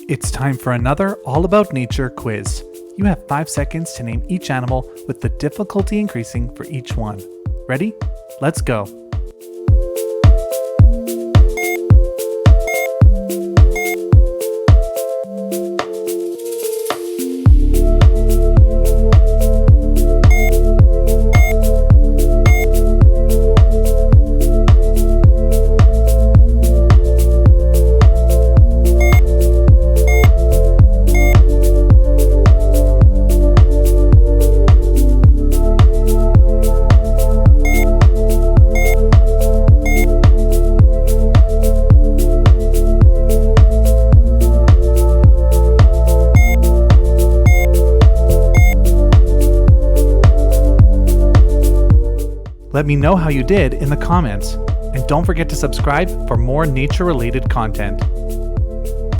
It's time for another All About Nature quiz. You have 5 seconds to name each animal with the difficulty increasing for each one. Ready? Let's go. Let me know how you did in the comments, and don't forget to subscribe for more nature-related content.